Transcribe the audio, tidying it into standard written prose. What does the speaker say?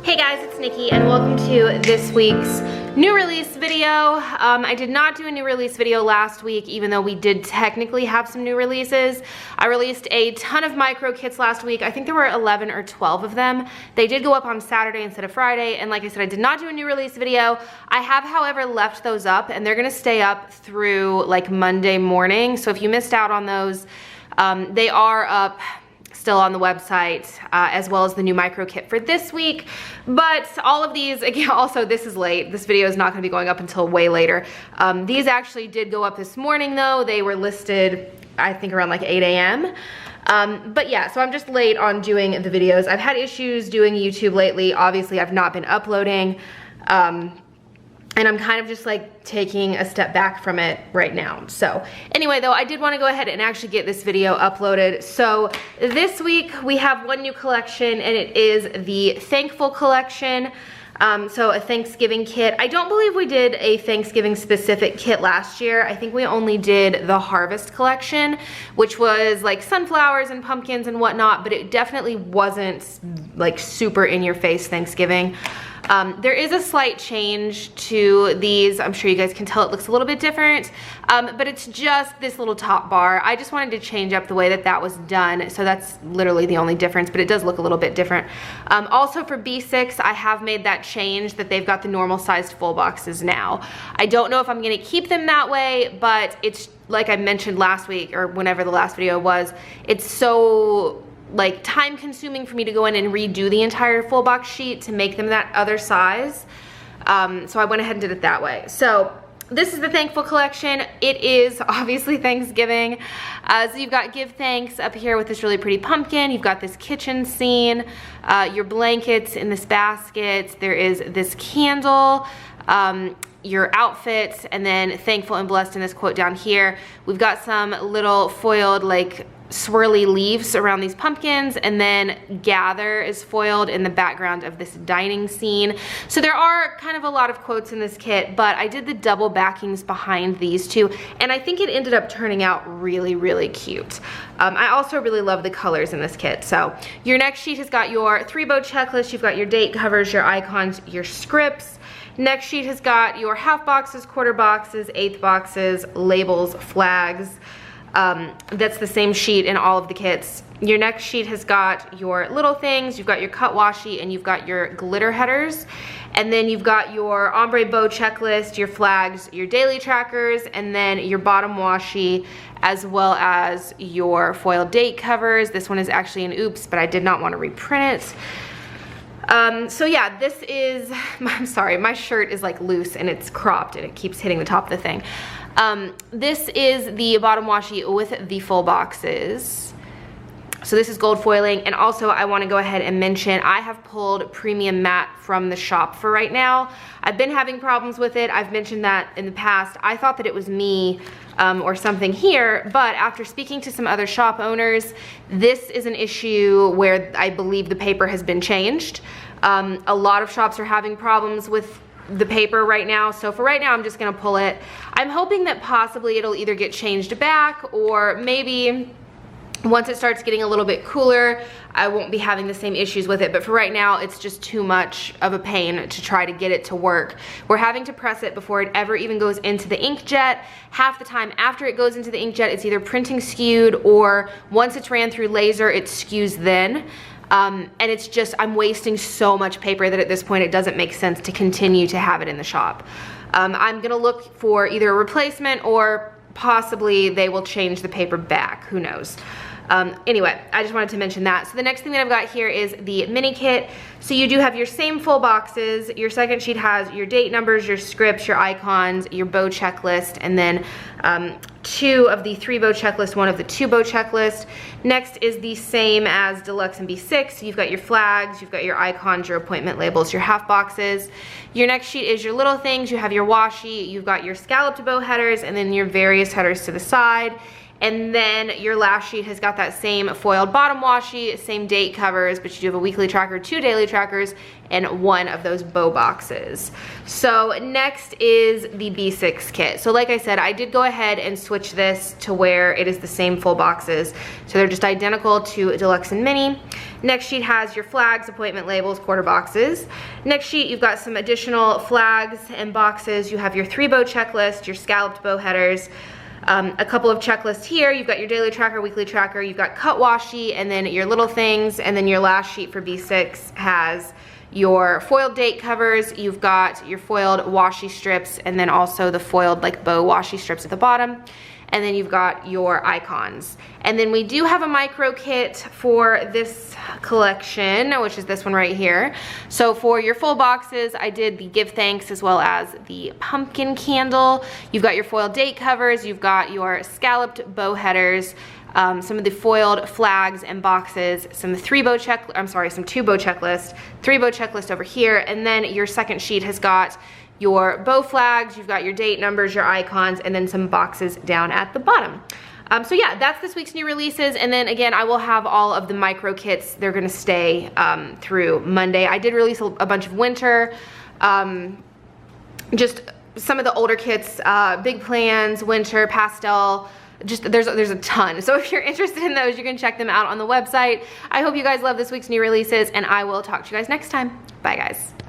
Hey guys, it's Nikki and welcome to this week's new release video. I did not do a new release video last week, even though we did technically have some new releases. I released a ton of micro kits last week. I think there were 11 or 12 of them. They did go up on Saturday instead of Friday, and like I said, I did not do a new release video. I have, however, left those up, and they're gonna stay up through like Monday morning. So if you missed out on those, they are up still on the website, as well as the new micro kit for this week. But all of these, again, also this is late. This video is not gonna be going up until way later. These actually did go up this morning though. They were listed, I think around like 8 a.m. But yeah, so I'm just late on doing the videos. I've had issues doing YouTube lately. Obviously I've not been uploading. And I'm kind of just like taking a step back from it right now. So anyway though, I did want to go ahead and actually get this video uploaded. So this week we have one new collection, and it is the Thankful collection. So a Thanksgiving kit. I don't believe we did a Thanksgiving specific kit last year. I think we only did the Harvest collection, which was like sunflowers and pumpkins and whatnot, but it definitely wasn't like super in your face Thanksgiving. There is a slight change to these. I'm sure you guys can tell it looks a little bit different, but it's just this little top bar. I just wanted to change up the way that that was done, so that's literally the only difference, but it does look a little bit different. Also for B6, I have made that change that they've got the normal sized full boxes now. I don't know if I'm gonna keep them that way, but it's like I mentioned last week, or whenever the last video was, it's so like time consuming for me to go in and redo the entire full box sheet to make them that other size. So I went ahead and did it that way. So this is the Thankful collection. It is obviously Thanksgiving. So you've got Give Thanks up here with this really pretty pumpkin. You've got this kitchen scene, your blankets in this basket. There is this candle, your outfits, and then Thankful and Blessed in this quote down here. We've got some little foiled like swirly leaves around these pumpkins, and then Gather is foiled in the background of this dining scene. So there are kind of a lot of quotes in this kit, but I did the double backings behind these two, and I think it ended up turning out really, really cute. I also really love the colors in this kit. So your next sheet has got your 3-bow checklist. You've got your date covers, your icons, your scripts. Next sheet has got your half boxes, quarter boxes, eighth boxes, labels, flags. That's the same sheet in all of the kits. Your next sheet has got your little things, you've got your cut washi, and you've got your glitter headers. And then you've got your ombre bow checklist, your flags, your daily trackers, and then your bottom washi, as well as your foil date covers. This one is actually an oops, but I did not want to reprint it. So yeah, this is, I'm sorry, my shirt is like loose and it's cropped and it keeps hitting the top of the thing. This is the bottom washi with the full boxes. So this is gold foiling, and also I want to go ahead and mention I have pulled premium matte from the shop for right now. I've been having problems with it. I've mentioned that in the past. I thought that it was me or something here, but after speaking to some other shop owners, this is an issue where I believe the paper has been changed. A lot of shops are having problems with the paper right now, so for right now I'm just gonna pull it. I'm hoping that possibly it'll either get changed back, or maybe once it starts getting a little bit cooler, I won't be having the same issues with it, but for right now it's just too much of a pain to try to get it to work. We're having to press it before it ever even goes into the inkjet. Half the time after it goes into the inkjet, it's either printing skewed, or once it's ran through laser, it skews then. And it's just, I'm wasting so much paper that at this point it doesn't make sense to continue to have it in the shop. I'm gonna look for either a replacement, or possibly they will change the paper back, who knows. Anyway, I just wanted to mention that. So the next thing that I've got here is the mini kit. So you do have your same full boxes. Your second sheet has your date numbers, your scripts, your icons, your bow checklist, and then 2 of the 3-bow checklist, 1 of the 2-bow checklist. Next is the same as Deluxe and B6. You've got your flags, you've got your icons, your appointment labels, your half boxes. Your next sheet is your little things. You have your washi, you've got your scalloped bow headers, and then your various headers to the side. And then your last sheet has got that same foiled bottom washi, same date covers, but you do have a weekly tracker, 2 daily trackers, and 1 of those bow boxes. So next is the B6 kit. So like I said, I did go ahead and switch this to where it is the same full boxes. So they're just identical to Deluxe and Mini. Next sheet has your flags, appointment labels, quarter boxes. Next sheet, you've got some additional flags and boxes. You have your 3 bow checklist, your scalloped bow headers, a couple of checklists here. You've got your daily tracker, weekly tracker, you've got cut washi, and then your little things, and then your last sheet for B6 has your foiled date covers, you've got your foiled washi strips, and then also the foiled like bow washi strips at the bottom. And then you've got your icons. And then we do have a micro kit for this collection, which is this one right here. So for your full boxes, I did the give thanks as well as the pumpkin candle. You've got your foiled date covers, you've got your scalloped bow headers, some of the foiled flags and boxes, some 2 bow checklist, 3 bow checklist over here, and then your second sheet has got your bow flags, you've got your date numbers, your icons, and then some boxes down at the bottom. So yeah, that's this week's new releases, and then again, I will have all of the micro kits. They're gonna stay through Monday. I did release a bunch of winter, just some of the older kits, big plans, winter, pastel, just there's a ton. So if you're interested in those, you can check them out on the website. I hope you guys love this week's new releases, and I will talk to you guys next time. Bye guys.